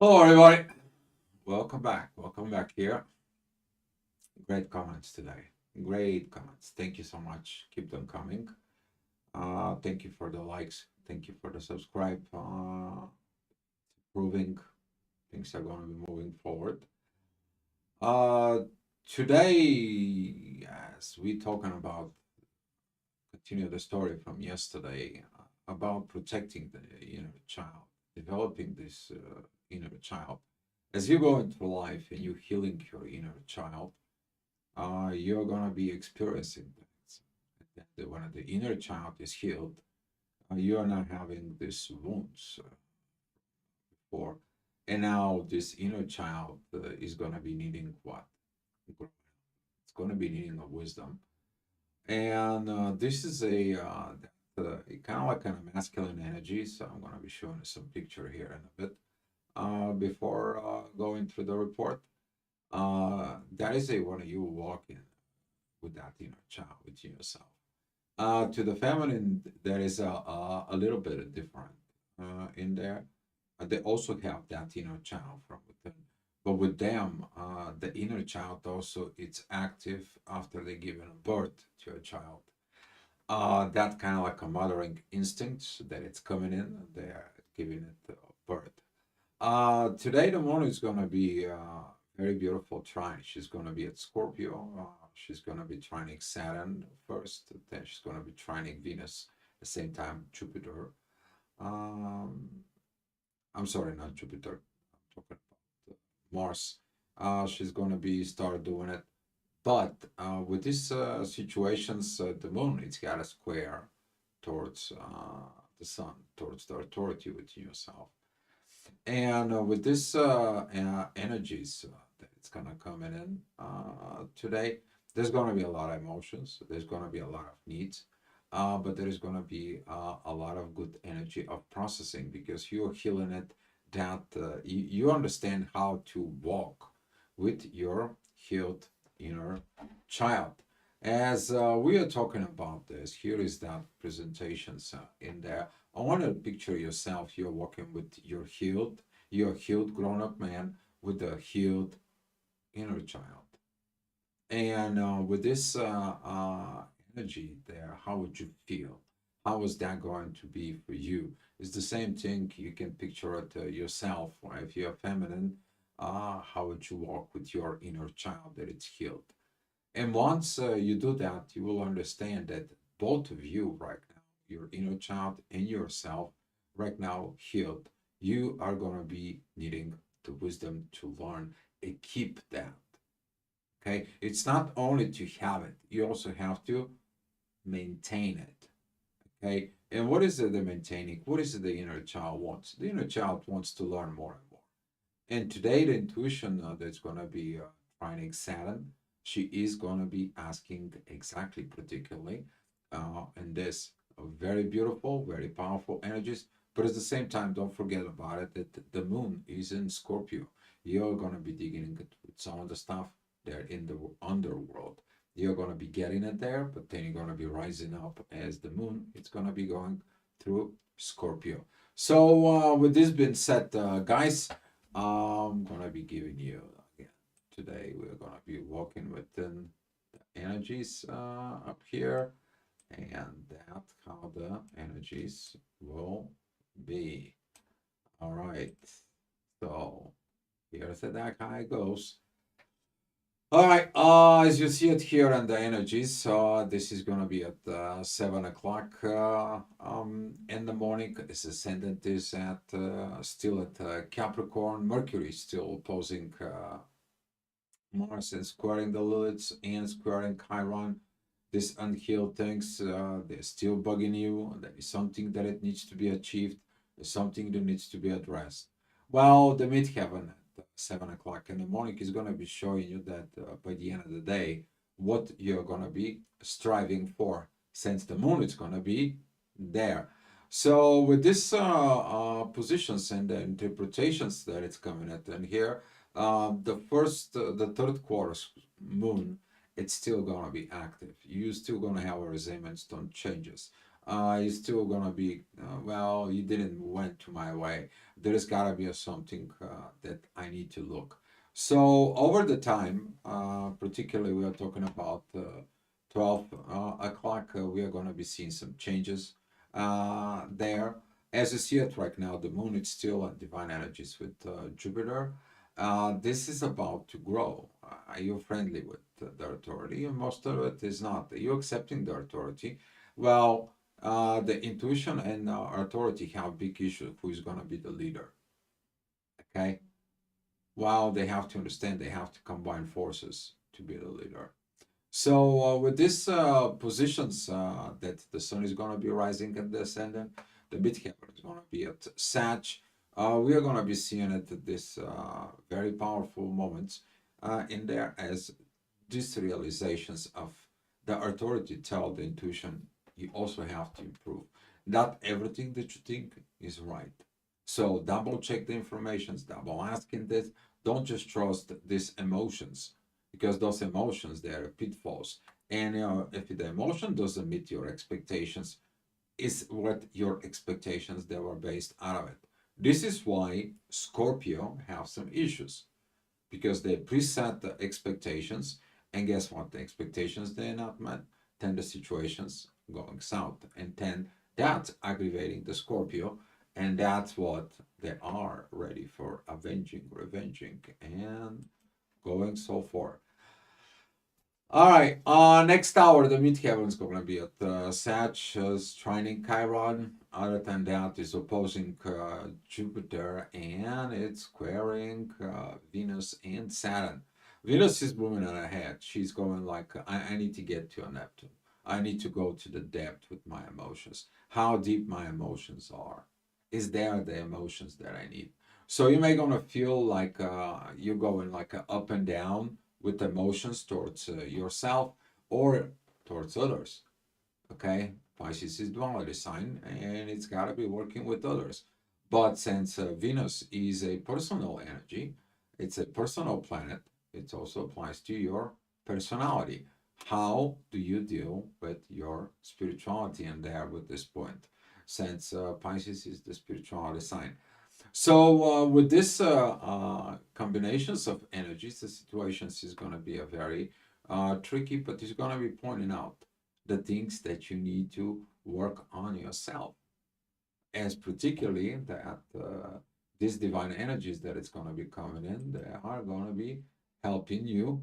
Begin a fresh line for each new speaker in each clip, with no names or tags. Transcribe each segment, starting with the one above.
Hello, everybody. Welcome back. Welcome back here. Great comments today. Great comments. Thank you so much. Keep them coming. Thank you for the likes. Thank you for the subscribe. Proving things are going to be moving forward. Uh, Today, as we talking about, continue the story from yesterday about protecting the inner child, developing this inner child. As you go into life and you healing your inner child, you're gonna be experiencing that. When the inner child is healed, you are not having these wounds before, and now this inner child is gonna be needing what? It's gonna be needing a wisdom, and this is a kind of like a masculine energy. So I'm gonna be showing you some picture here in a bit before going through the report. That is a when you walk in with that inner child within yourself. To the feminine, there is a little bit different in there. They also have that inner child from within, but with them, the inner child also it's active after they given birth to a child. That kind of like a mothering instinct that it's coming in, they're giving it birth. Today, the moon is going to be very beautiful trine. She's going to be at Scorpio. She's going to be trining Saturn first. Then she's going to be trining Venus at the same time, Jupiter. Um, I'm sorry, not Jupiter. I'm talking about Mars. She's going to be start doing it. But with these situations, the moon, it's got a square towards the sun, towards the authority within yourself. And with this energies that it's gonna come in today, there's gonna be a lot of emotions. There's gonna be a lot of needs, but there is gonna be a lot of good energy of processing because you're healing it. That you understand how to walk with your healed inner child. As we are talking about this, here is that presentations in there. I want to picture yourself. You're walking with your healed grown-up man with a healed inner child, and with this energy there, how would you feel? How is that going to be for you? It's the same thing. You can picture it yourself. Right? If you're feminine, how would you walk with your inner child that it's healed? And once you do that, you will understand that both of you right now, your inner child and yourself, right now healed, you are going to be needing the wisdom to learn and keep that. Okay. It's not only to have it, you also have to maintain it. Okay. And what is it the maintaining? What is it the inner child wants? The inner child wants to learn more and more. And today, the intuition that's going to be finding Saturn, she is going to be asking exactly, particularly, in this very beautiful, very powerful energies. But at the same time, don't forget about it that the moon is in Scorpio. You're going to be digging into some of the stuff there in the underworld. You're going to be getting it there, but then you're going to be rising up as the moon. It's going to be going through Scorpio. So, with this being said, guys, I'm gonna be giving you again today. We're gonna be walking within the energies up here, and that's how the energies will be. All right. So here's the deck how it goes. All right. As you see it here in the energies, this is gonna be at 7 o'clock in the morning. This ascendant is at still at Capricorn. Mercury is still opposing Mars and squaring the Lilith and squaring Chiron. These unhealed things, they're still bugging you. There is something that it needs to be achieved. There's something that needs to be addressed. Well, the midheaven at 7 o'clock in the morning is going to be showing you that by the end of the day, what you're going to be striving for, since the moon is going to be there. So with these positions and the interpretations that it's coming at in here, the third quarter moon, it's still gonna be active. You're still gonna have a resentment on changes. It's still gonna be, well, you didn't went to my way. There's gotta be a something that I need to look. So over the time, particularly we are talking about 12 o'clock, we are gonna be seeing some changes there. As you see it right now, the moon is still at divine energies with Jupiter. This is about to grow. Are you friendly with the authority? Most of it is not. Are you accepting the authority? Well, the intuition and authority have big issue. Who is going to be the leader? Okay. Well, they have to understand they have to combine forces to be the leader. So with these positions that the sun is going to be rising at the ascendant, the midheaven is going to be at Sag. We are going to be seeing it at this very powerful moments in there as these realizations of the authority tell the intuition you also have to improve. Not everything that you think is right. So double check the informations, double asking this. Don't just trust these emotions because those emotions they are pitfalls. And if the emotion doesn't meet your expectations, is what your expectations they were based out of it. This is why Scorpio have some issues because they preset the expectations, and guess what? The expectations they're not met, then the situations going south, and then that's aggravating the Scorpio, and that's what they are ready for avenging, revenging, and going so forth. All right. Next hour, the midheaven is going to be at Sag, trining Chiron. Other than that, is opposing Jupiter and it's squaring Venus and Saturn. Venus is moving on ahead. She's going like, I need to get to a Neptune. I need to go to the depth with my emotions. How deep my emotions are. Is there the emotions that I need? So you may gonna feel like you're going like up and down with emotions towards yourself or towards others. Okay, Pisces is duality sign and it's got to be working with others. But since Venus is a personal energy, it's a personal planet, it also applies to your personality. How do you deal with your spirituality in there with this point? Since Pisces is the spirituality sign. So with this combinations of energies, the situations is going to be a very tricky, but it's going to be pointing out the things that you need to work on yourself, as particularly that these divine energies that it's going to be coming in, they are going to be helping you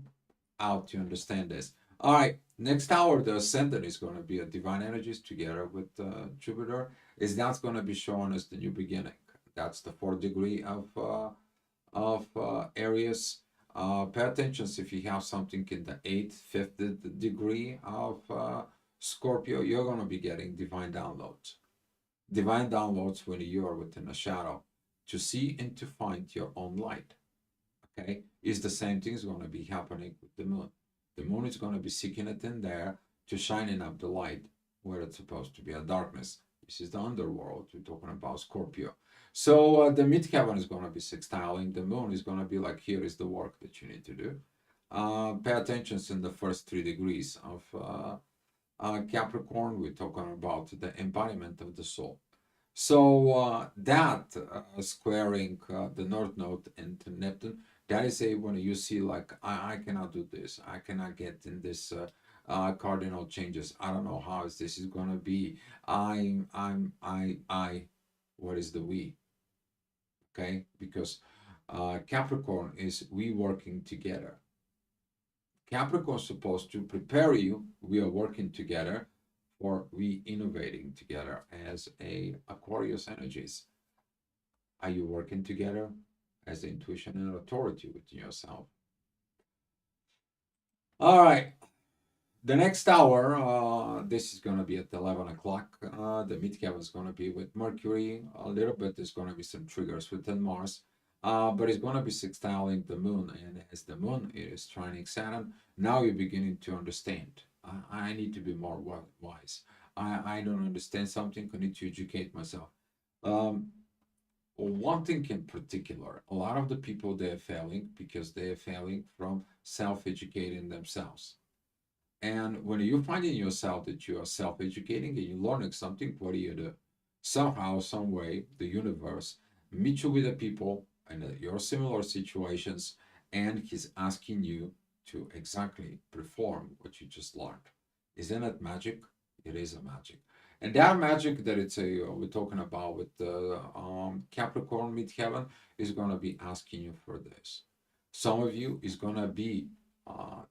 out to understand this. All right, next hour, the ascendant is going to be a divine energies together with Jupiter. Is that's going to be showing us the new beginning. That's the fourth degree of Aries. Pay attention if you have something in the eighth, fifth degree of Scorpio, you're going to be getting divine downloads. Divine downloads when you are within a shadow to see and to find your own light. Okay, is the same thing is going to be happening with the moon. The moon is going to be seeking it in there to shining up the light where it's supposed to be a darkness. This is the underworld. We're talking about Scorpio. So the midheaven is going to be sextiling. The moon is going to be like, here is the work that you need to do. Pay attention in the first 3 degrees of Capricorn. We're talking about the embodiment of the soul. So that squaring the North Node into Neptune, that is a when you see like I cannot do this, I cannot get in this cardinal changes. I don't know how this is gonna be. I. What is the we? Okay, because Capricorn is we working together. Capricorn is supposed to prepare you. We are working together for we innovating together as a Aquarius energies. Are you working together as intuition and authority with yourself? All right. The next hour, this is going to be at 11 o'clock. The midheaven is going to be with Mercury. A little bit, there's going to be some triggers within Mars. But it's going to be sextiling the moon. And as the moon is trining Saturn, now you're beginning to understand. I need to be more wise. I don't understand something. I need to educate myself. Um, One thing in particular, a lot of the people they're failing because they're failing from self-educating themselves. And when you find in yourself that you are self-educating and you're learning something, what do? Somehow, some way, the universe meets you with the people in your similar situations, and he's asking you to exactly perform what you just learned. Isn't it magic? It is a magic. And that magic that we're talking about with the Capricorn midheaven is going to be asking you for this. Some of you is going to be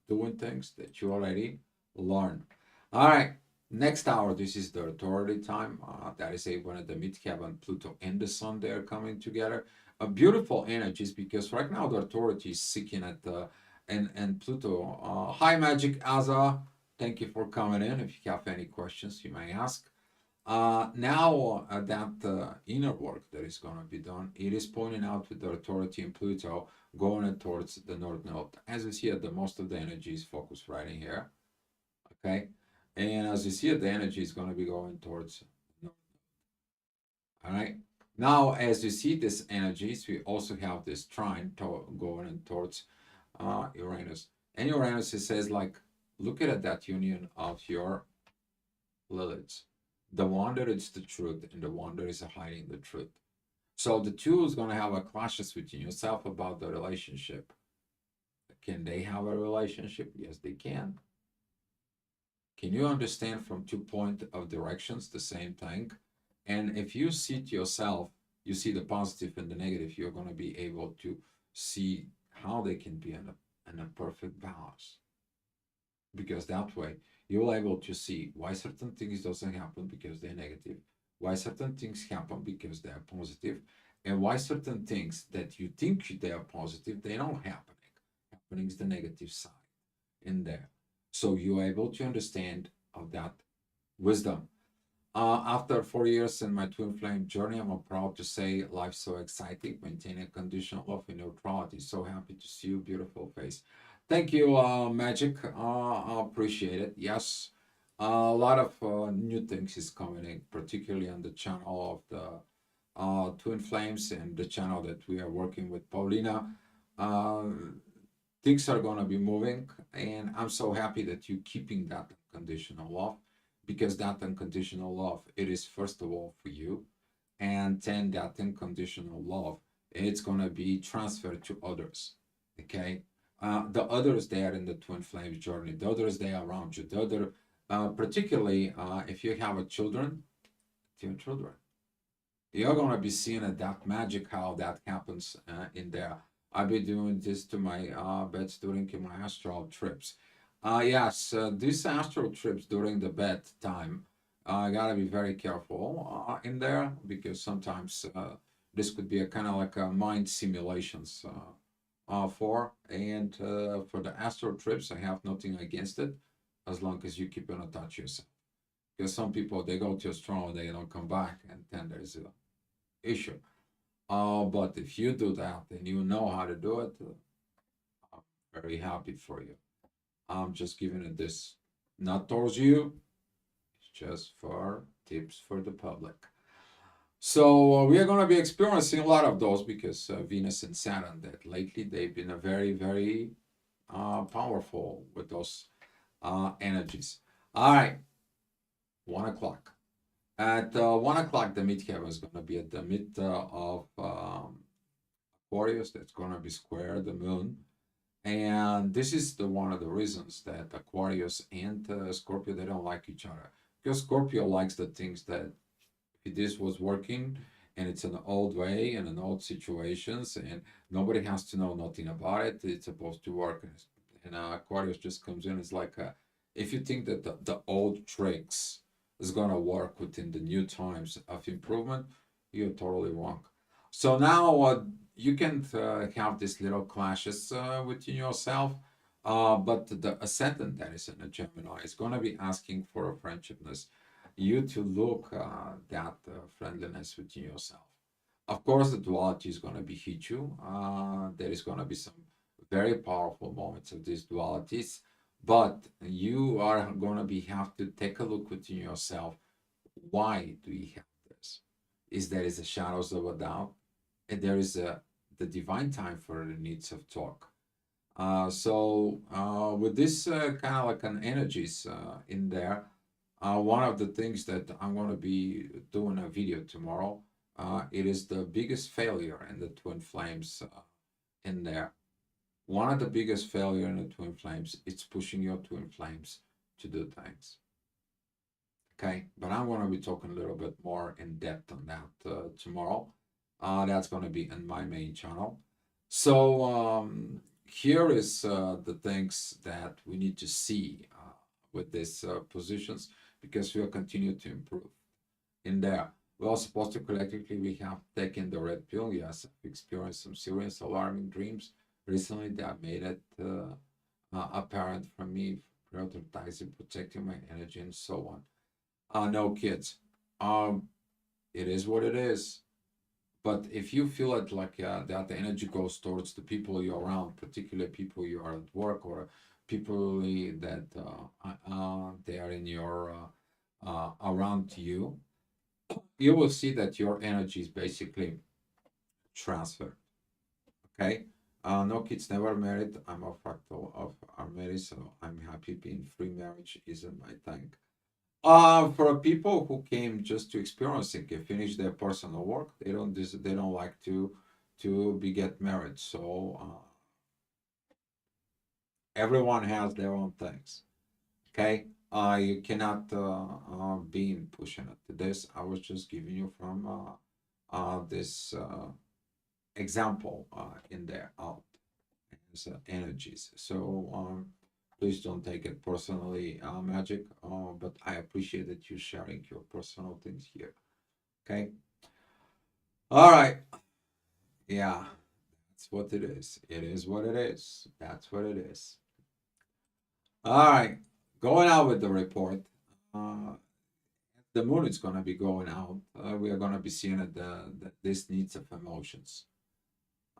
doing things that you already learned. All right, next hour, this is the authority time. That is when the midheaven, Pluto, and the Sun, they are coming together. A beautiful energies because right now the authority is seeking at the and Pluto. Hi, Magic Aza. Thank you for coming in. If you have any questions, you may ask. Now that inner work that is going to be done, it is pointing out with the authority in Pluto going towards the North Node. As you see, the most of the energy is focused right in here. Okay, and as you see, the energy is going to be going towards North. All right. Now, as you see these energies, we also have this trine going towards Uranus. And Uranus, it says like, look at that union of your Liliths. The one that is the truth and the one that is hiding the truth. So the two is going to have a clashes within yourself about the relationship. Can they have a relationship? Yes, they can. Can you understand from 2 point of directions the same thing? And if you see it yourself, you see the positive and the negative, you're going to be able to see how they can be in a perfect balance. Because that way you're able to see why certain things doesn't happen because they're negative, why certain things happen because they're positive, and why certain things that you think they are positive, they don't happen. Happening is the negative side in there. So you're able to understand of that wisdom. After 4 years in my twin flame journey, I'm proud to say life's so exciting, maintaining conditional love and neutrality. So happy to see you, beautiful face. Thank you, Magic. I appreciate it. Yes, a lot of new things is coming in, particularly on the channel of the Twin Flames and the channel that we are working with Paulina. Uh, Things are going to be moving, and I'm so happy that you're keeping that unconditional love, because that unconditional love, it is first of all for you, and then that unconditional love, it's going to be transferred to others. Okay, the others there in the twin flames journey, the others there around you, the other, particularly if you have a children, your children, you're going to be seeing that magic how that happens in there. I've been doing this to my beds during my astral trips. Yes, these astral trips during the bed time, I gotta be very careful in there, because sometimes this could be a kind of like a mind simulations for the astral trips. I have nothing against it as long as you keep in touch yourself. Because some people, they go to astral, they don't come back, and then there's a issue. But if you do that and you know how to do it, I'm very happy for you. I'm just giving it this, not towards you, it's just for tips for the public. So we are going to be experiencing a lot of those, because Venus and Saturn, that lately they've been a very, very powerful with those energies. All right, 1 o'clock. At 1 o'clock, the midheaven is going to be at the mid of Aquarius. That's going to be square the moon. And this is one of the reasons that Aquarius and Scorpio, they don't like each other. Because Scorpio likes the things that if this was working and it's an old way and an old situations, and nobody has to know nothing about it, it's supposed to work. And Aquarius just comes in, it's like, if you think that the old tricks is going to work within the new times of improvement, you're totally wrong. So now you can have these little clashes within yourself, but the ascendant that is in a Gemini is going to be asking for a friendshipness, you to look that friendliness within yourself. Of course, the duality is going to be hit you. There is going to be some very powerful moments of these dualities, but you are going to be have to take a look within yourself. Why do you have this? Is there is a shadows of a doubt, and there is the divine time for the needs of talk. With this kind of like an energies in there, one of the things that I'm going to be doing a video tomorrow, it is the biggest failure in the twin flames in there. One of the biggest failure in the twin flames, it's pushing your twin flames to do things. Okay, but I'm going to be talking a little bit more in depth on that tomorrow. That's going to be in my main channel. Here is the things that we need to see with these positions, because we'll continue to improve in there. We're also supposed to collectively, we have taken the red pill. Yes, I've experienced some serious alarming dreams recently that made it apparent for me, prioritizing, protecting my energy, and so on. No, kids. It is what it is. But if you feel it like that the energy goes towards the people you're around, particularly people you are at work, or people that they are in your around you, you will see that your energy is basically transferred. Okay. No, kids, never married. I'm a fractal of our marriage, so I'm happy being free. Marriage isn't my thing. For people who came just to experience it, finish their personal work, they don't like to be get married. So everyone has their own things. Okay, you cannot be pushing it to this. I was just giving you from this example in there out as energies. So please don't take it personally, Magic. But I appreciate that you sharing your personal things here. Okay. All right. Yeah, that's what it is. It is what it is. That's what it is. All right. Going out with the report. Uh, the moon is going to be going out. We are going to be seeing this needs of emotions.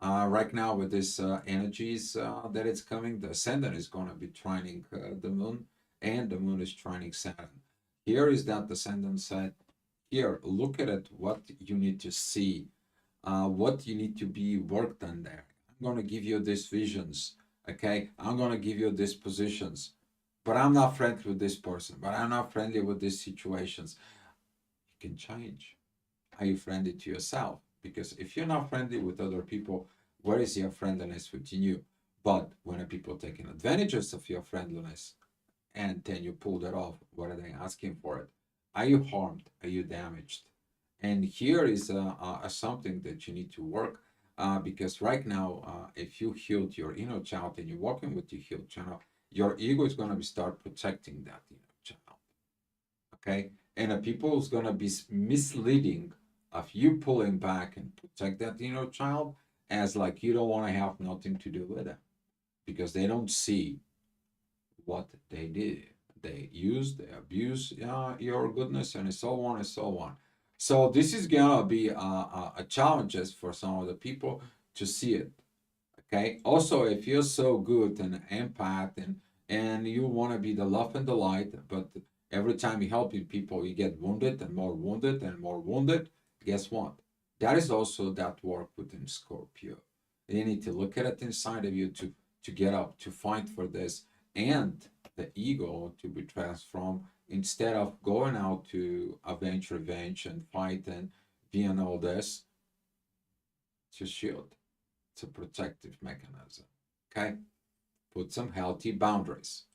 Right now, with this energies that it's coming, the ascendant is going to be trining the moon, and the moon is trining Saturn. Here is that the ascendant said, here, look at it, what you need to see, what you need to be worked on there. I'm going to give you these visions, okay? I'm going to give you these positions, but I'm not friendly with this person, but I'm not friendly with these situations. You can change. Are you friendly to yourself? Because if you're not friendly with other people, where is your friendliness within you? But when are people taking advantages of your friendliness and then you pull that off, what are they asking for it? Are you harmed? Are you damaged? And here is something that you need to work, because right now, if you healed your inner child and you're working with your healed child, your ego is going to start protecting that inner child. Okay, and the people is going to be misleading of you pulling back and protect that inner child as like you don't want to have nothing to do with them, because they don't see what they did. They use, they abuse your goodness, and so on and so on. So this is gonna be a challenges for some of the people to see it. Okay. Also, if you're so good and empath and you want to be the love and the light, but every time you're helping people, you get wounded and more wounded and more wounded. Guess what? That is also that work within Scorpio. You need to look at it inside of you to get up, to fight for this, and the ego to be transformed instead of going out to avenge, revenge, and fight and being all this. To shield. It's a protective mechanism. Okay? Put some healthy boundaries.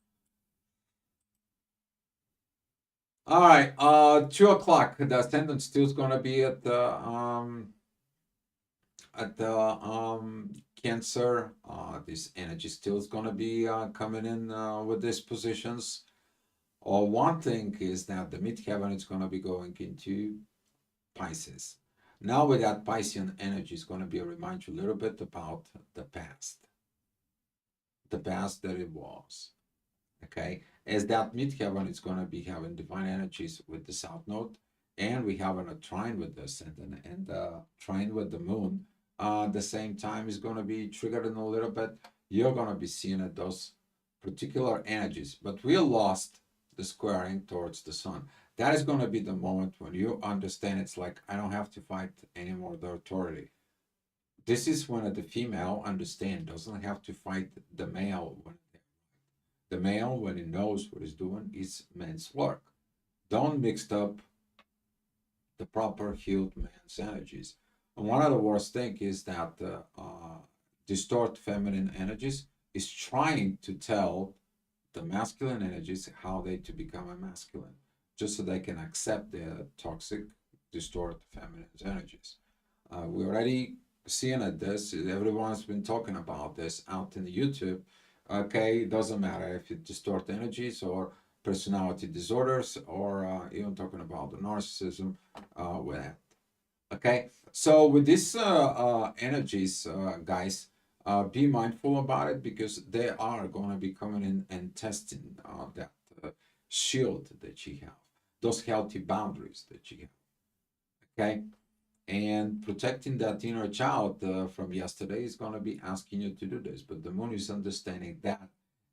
All right, 2 o'clock. The ascendant still is gonna be at the Cancer. This energy still is gonna be coming in with these positions. Or one thing is that the midheaven is gonna be going into Pisces. Now with that Piscean energy is gonna be a reminder a little bit about the past that it was. Okay, as that midheaven is going to be having divine energies with the south node, and we have a trine with the ascendant and trine with the moon. The same time is going to be triggered in a little bit. You're going to be seeing at those particular energies, but we lost the squaring towards the sun. That is going to be the moment when you understand it's like I don't have to fight anymore the authority. This is when the female understand, doesn't have to fight the male. When the male, when he knows what he's doing, is man's work. Don't mix up the proper healed man's energies. And one of the worst thing is that distort feminine energies is trying to tell the masculine energies how they to become a masculine, just so they can accept the toxic, distort feminine energies. We already seeing at this. Everyone's been talking about this out in the YouTube. Okay, it doesn't matter if it distort energies or personality disorders or even talking about the narcissism with that. Okay, so with these energies, guys, be mindful about it because they are going to be coming in and testing that shield that you have, those healthy boundaries that you have. Okay, and protecting that inner child from yesterday is going to be asking you to do this. But the moon is understanding that.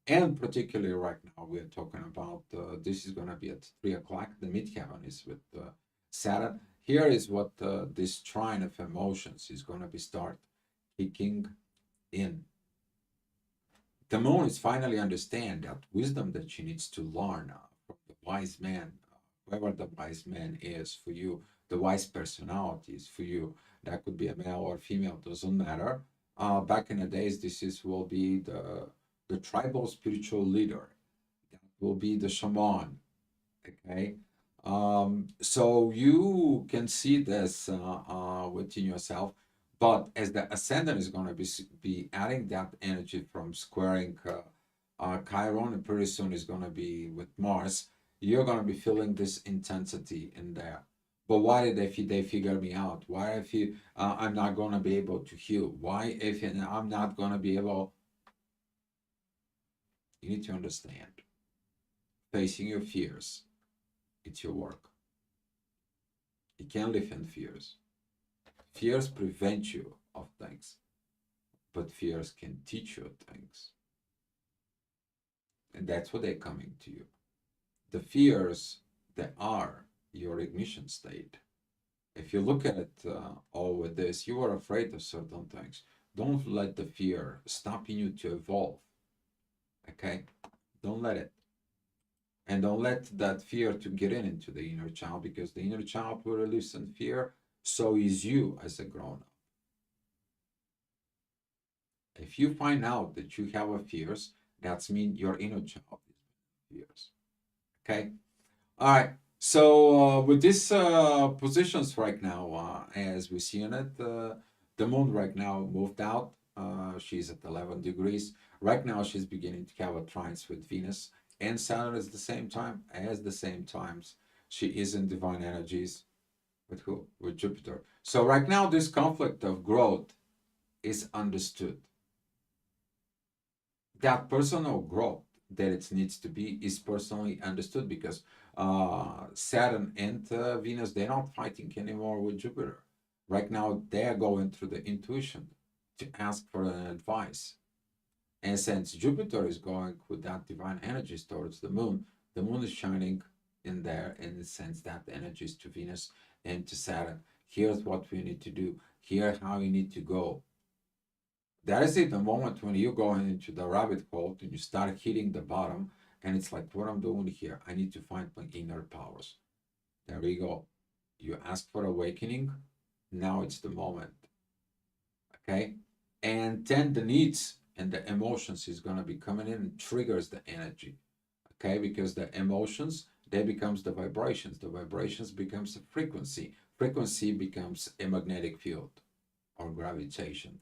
And particularly right now, we're talking about this is going to be at 3 o'clock. The midheaven is with Saturn. Here is what this trine of emotions is going to be start kicking in. The moon is finally understand that wisdom that she needs to learn from the wise man, whoever the wise man is for you, the wise personalities for you. That could be a male or female, doesn't matter. Back in the days, this is will be the tribal spiritual leader. That will be the shaman. Okay. So you can see this within yourself, but as the ascendant is going to be adding that energy from squaring Chiron, and pretty soon is going to be with Mars, you're going to be feeling this intensity in there. But why did they figure me out? Why if I'm not going to be able to heal? Why if I'm not going to be able? You need to understand. Facing your fears, it's your work. You can't live in fears. Fears prevent you of things, but fears can teach you things. And that's what they're coming to you. The fears, they are your ignition state. If you look at it all with this, you are afraid of certain things. Don't let the fear stopping you to evolve. Okay? Don't let it. And don't let that fear to get into the inner child, because the inner child will release in fear. So is you as a grown-up. If you find out that you have a fears, that's mean your inner child is fears. Okay? All right. So with these positions right now, as we see in it, the moon right now moved out. She's at 11 degrees. Right now, she's beginning to have a trines with Venus and Saturn at the same time. As the same times, she is in divine energies with who? With Jupiter. So right now, this conflict of growth is understood. That personal growth that it needs to be is personally understood because Saturn and Venus, they're not fighting anymore with Jupiter. Right now, they're going through the intuition to ask for an advice. And since Jupiter is going with that divine energies towards the moon is shining in there in the sense that the energies to Venus and to Saturn. Here's what we need to do. Here's how you need to go. That is it, the moment when you go into the rabbit hole and you start hitting the bottom, and it's like, what I'm doing here, I need to find my inner powers. There we go. You ask for awakening, now it's the moment. Okay? And then the needs and the emotions is going to be coming in and triggers the energy. Okay? Because the emotions, they becomes the vibrations. The vibrations becomes a frequency. Frequency becomes a magnetic field or gravitation.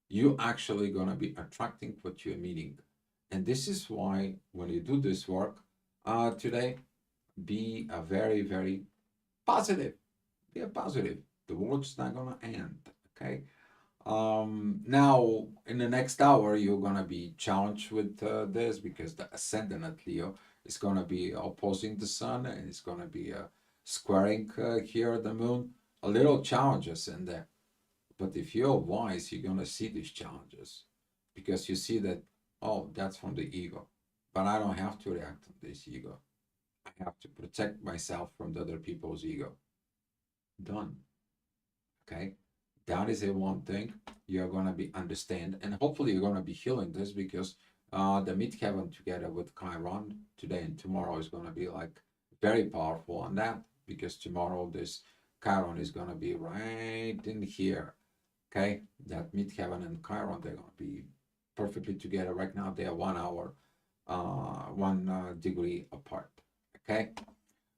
You actually going to be attracting what you're meeting. And this is why when you do this work today, be a very, very positive. Be a positive. The world's not going to end. Okay. Now, in the next hour, you're going to be challenged with this because the ascendant at Leo is going to be opposing the sun and it's going to be squaring here the moon. A little challenges in there. But if you're wise, you're going to see these challenges because you see that, oh, that's from the ego. But I don't have to react on this ego. I have to protect myself from the other people's ego. Done. Okay? That is a one thing. you're going to be understand, and hopefully you're going to be healing this, because the midheaven together with Chiron today and tomorrow is going to be like very powerful on that, because tomorrow this Chiron is going to be right in here. Okay, that midheaven and Chiron, they're going to be perfectly together. Right now they are 1 hour, 1 degree apart. Okay,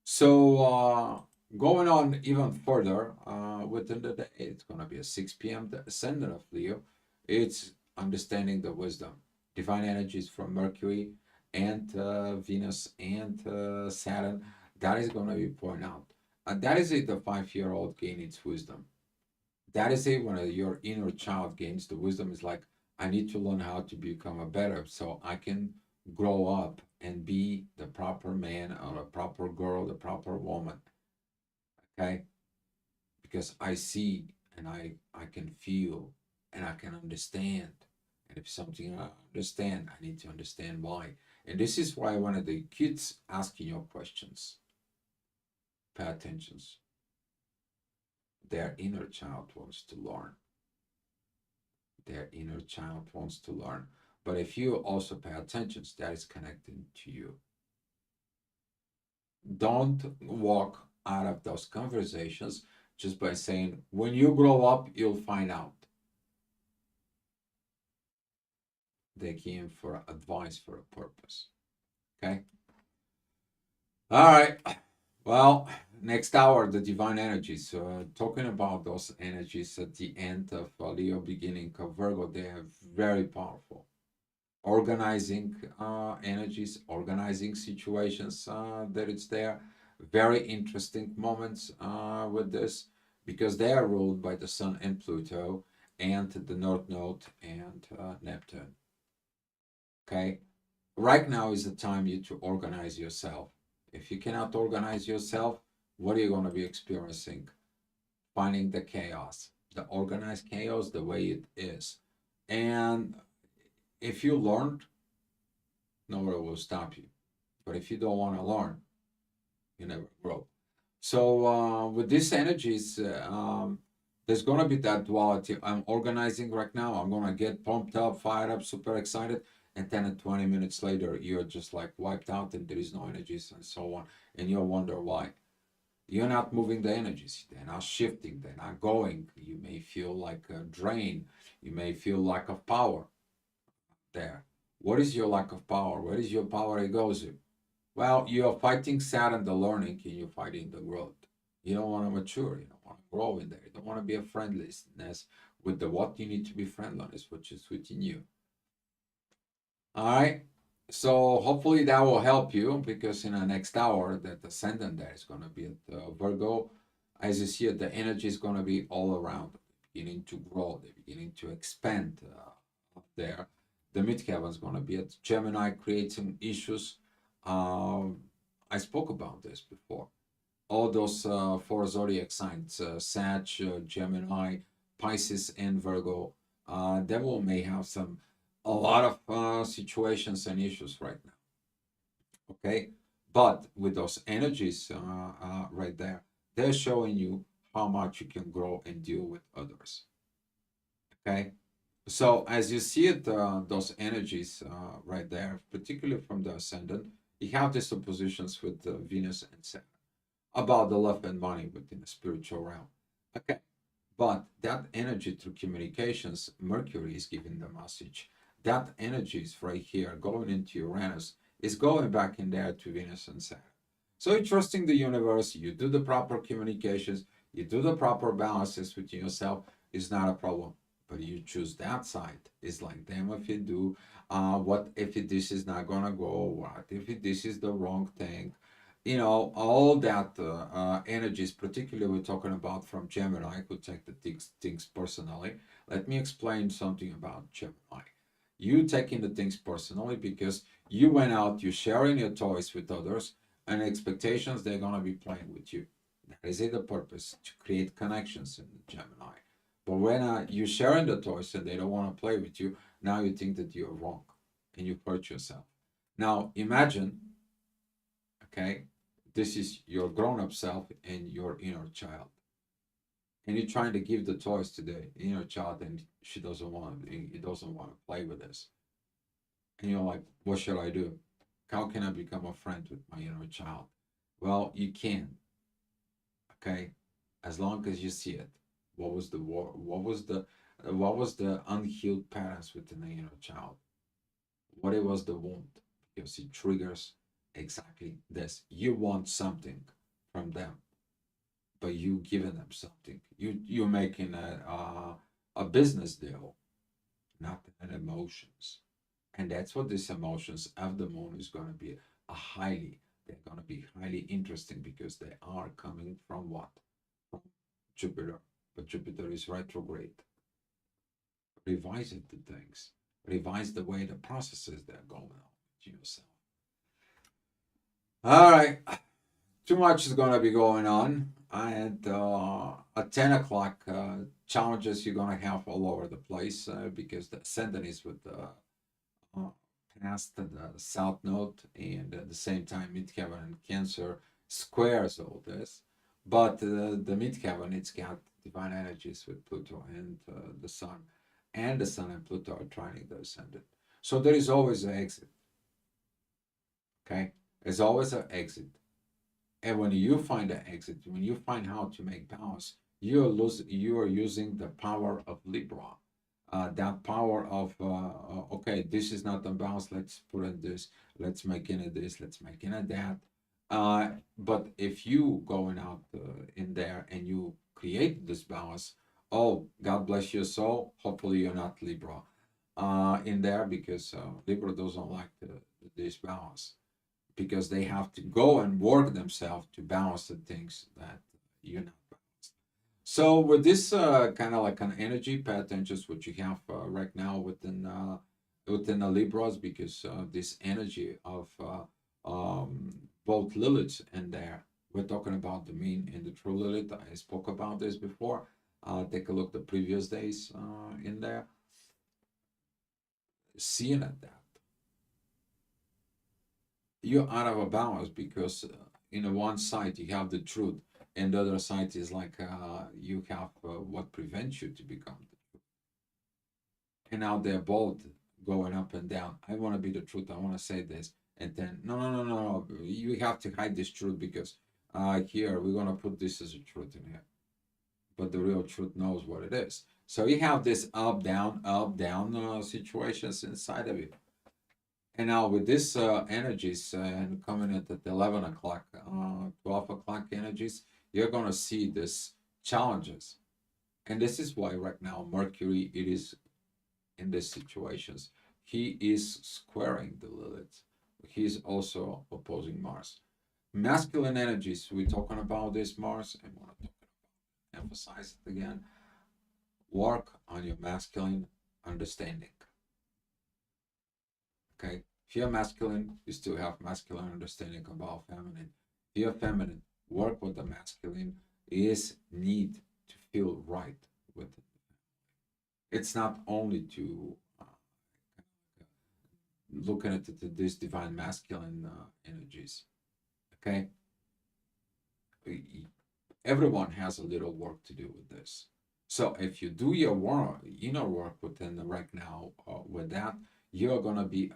so going on even further within the day, it's going to be at 6 p.m. The ascendant of Leo. It's understanding the wisdom, divine energies from Mercury and Venus and Saturn. That is going to be pointed out. And that is it, the 5-year-old gain its wisdom. That is it, when your inner child gains the wisdom. Is like, I need to learn how to become a better, so I can grow up and be the proper man or the proper girl, the proper woman. Okay, because I see and I can feel and I can understand. And if something I understand, I need to understand why. And this is why one of the kids asking your questions, pay attention. Their inner child wants to learn. Their inner child wants to learn. But if you also pay attention, that is connecting to you. Don't walk out of those conversations just by saying, when you grow up, you'll find out. They came for advice for a purpose. Okay? All right. Well, next hour, the divine energies. Talking about those energies at the end of Leo, beginning of Virgo, they are very powerful. Organizing energies, organizing situations that it's there. Very interesting moments with this, because they are ruled by the Sun and Pluto and the North Node and Neptune. Okay, right now is the time you to organize yourself. If you cannot organize yourself, what are you going to be experiencing? Finding the chaos, the organized chaos, the way it is. And if you learned, nobody will stop you. But if you don't want to learn, you never grow. So with these energies, there's going to be that duality. I'm organizing right now. I'm going to get pumped up, fired up, super excited. And 10 and 20 minutes later, you're just like wiped out and there is no energies and so on. And you'll wonder why. You're not moving the energies. They're not shifting. They're not going. You may feel like a drain. You may feel lack of power there. What is your lack of power? Where is your power? It goes to? Well, you are fighting Saturn, the learning, and you're fighting the growth. You don't want to mature. You don't want to grow in there. You don't want to be a friendliness with the what you need to be friendliness, which is within you. All right. So hopefully that will help you, because in the next hour, that ascendant there is going to be at Virgo. As you see it, the energy is going to be all around, beginning to grow, they're beginning to expand up there. The midheaven is going to be at Gemini, creating issues. I spoke about this before. All those four zodiac signs, Sag, Gemini, Pisces, and Virgo, they will may have a lot of situations and issues right now. Okay, but with those energies right there, they're showing you how much you can grow and deal with others. Okay, so as you see it, those energies right there, particularly from the ascendant, you have these oppositions with Venus and Saturn about the love and money within the spiritual realm. Okay, but that energy through communications, Mercury is giving the message. That energy is right here going into Uranus, is going back in there to Venus and Saturn. So you're trusting the universe, you do the proper communications, you do the proper balances with yourself, is not a problem. But you choose that side. It's like, damn if you do, what if this is not gonna go, what if this is the wrong thing, you know, all that energies, particularly we're talking about from Gemini, who take the things personally. Let me explain something about Gemini. You taking the things personally because you went out, you're sharing your toys with others, and expectations they're gonna be playing with you. That is it, the purpose, to create connections in Gemini. But when you're sharing the toys and they don't want to play with you, now you think that you're wrong and you hurt yourself. Now imagine, okay, this is your grown-up self and your inner child. and you're trying to give the toys to the inner child, and she doesn't want, he doesn't want to play with this, and you're like, what should I do? How can I become a friend with my inner child? Well, you can, okay, as long as you see it. What was the war? What was the unhealed patterns within the inner child? What it was the wound? Because it triggers exactly this. You want something from them, but you giving them something. You're making a business deal, not an emotions. And that's what these emotions of the moon is going to be they're going to be highly interesting because they are coming from what? From Jupiter. But Jupiter is retrograde. Revise it to things. Revise the way the processes that are going on with yourself. All right. Too much is going to be going on. And at 10 o'clock, challenges you're going to have all over the place because the ascendant is with the uh, past the south node, and at the same time midheaven and Cancer squares all this. But the midheaven, it's got divine energies with Pluto and the sun, and the sun and Pluto are trining the ascendant. So there is always an exit. Okay, there's always an exit, and when you find an exit, when you find how to make balance, you are using the power of Libra, that power of okay, this is not unbalanced, let's put in this, let's make in it this, let's make in it that. But if you going out in there and you create this balance, oh, God bless your soul. Hopefully you're not Libra in there, because Libra doesn't like this balance, because they have to go and work themselves to balance the things that you're not balanced. So with this kind of like an energy pattern, just what you have right now within the Libras, because this energy of both Liliths in there. We're talking about the mean and the true Lilith. I spoke about this before. Take a look the previous days in there. Seeing at that, you're out of a balance because in one side you have the truth, and the other side is like you have what prevents you to become the truth. And now they're both going up and down. I want to be the truth. I want to say this, and then no, no, no, no, no. You have to hide this truth because here we're gonna put this as a truth in here, but the real truth knows what it is. So you have this up down situations inside of you. And now with this energies and coming at the 11 o'clock, 12 o'clock energies, you're going to see this challenges. And this is why right now Mercury, it is in these situations. He is squaring the Lilith. He is also opposing Mars. Masculine energies, we're talking about this Mars. I want to emphasize it again. Work on your masculine understanding. Okay, if you're masculine, you still have masculine understanding about feminine. If you're feminine, work with the masculine is need to feel right with it. It's not only to looking at this divine masculine energies. Okay, everyone has a little work to do with this. So if you do your work, inner work within the right now with that, you're gonna be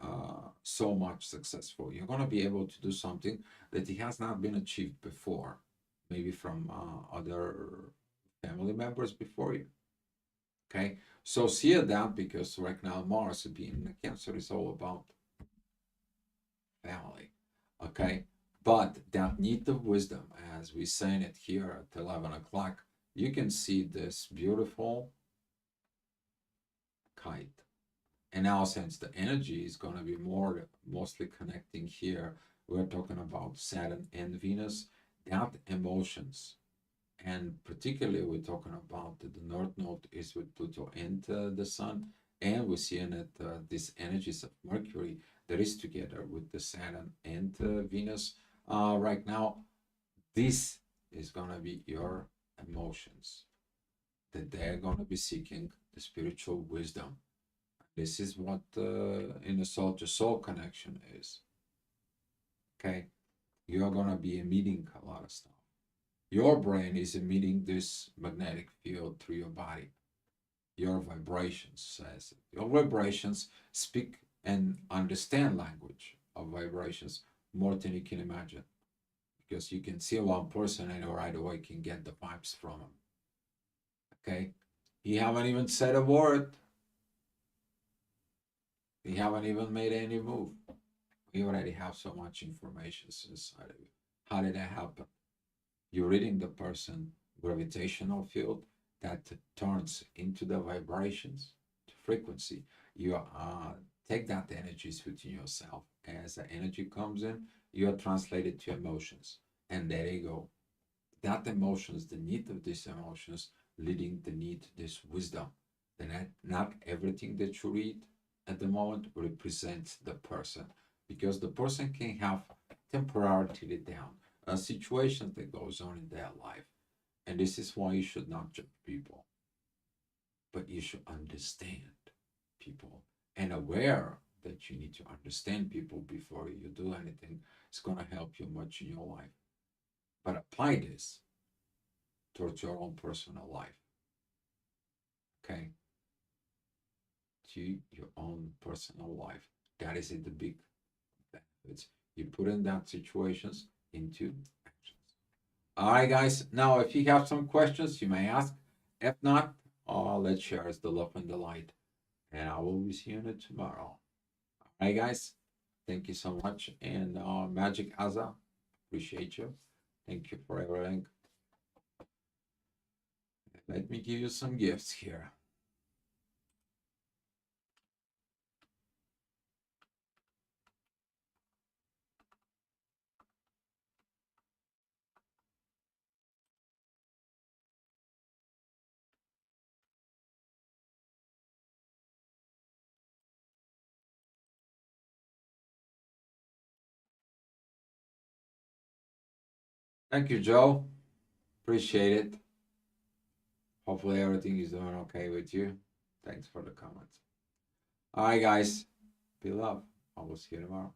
so much successful. You're gonna be able to do something that it has not been achieved before, maybe from other family members before you. Okay, so see that, because right now Mars being Cancer is all about family. Okay, but that need of wisdom, as we saying it here at 11 o'clock, you can see this beautiful kite. And now, since the energy is going to be mostly connecting here, we're talking about Saturn and Venus, that emotions. And particularly, we're talking about the North Node is with Pluto and the Sun. And we're seeing that these energies of Mercury that is together with the Saturn and Venus right now, this is going to be your emotions, that they're going to be seeking the spiritual wisdom. This is what in the soul to soul connection is. Okay, you're gonna be meeting a lot of stuff. Your brain is emitting this magnetic field through your body. Your vibrations says it. Your vibrations speak and understand language of vibrations more than you can imagine, because you can see one person and right away can get the vibes from him. Okay, he haven't even said a word. He haven't even made any move. We already have so much information inside of you. How did that happen? You're reading the person gravitational field that turns into the vibrations, the frequency. You take that energies within yourself. As the energy comes in, you are translated to emotions. And there you go. That emotions, the need of these emotions, leading the need to this wisdom. Then not everything that you read at the moment represents the person, because the person can have temporarily down a situation that goes on in their life. And this is why you should not judge people, but you should understand people and aware that you need to understand people before you do anything. It's going to help you much in your life. But apply this towards your own personal life, okay? To your own personal life. That is the big benefits. You put in that situations into actions. All right, guys. Now, if you have some questions, you may ask. If not, let's share the love and the light. And I will be seeing you tomorrow. All right, guys. Thank you so much. And Magic Aza, appreciate you. Thank you for everything. Let me give you some gifts here. Thank you, Joe. Appreciate it. Hopefully everything is doing okay with you. Thanks for the comments. All right, guys. Be love. I will see you tomorrow.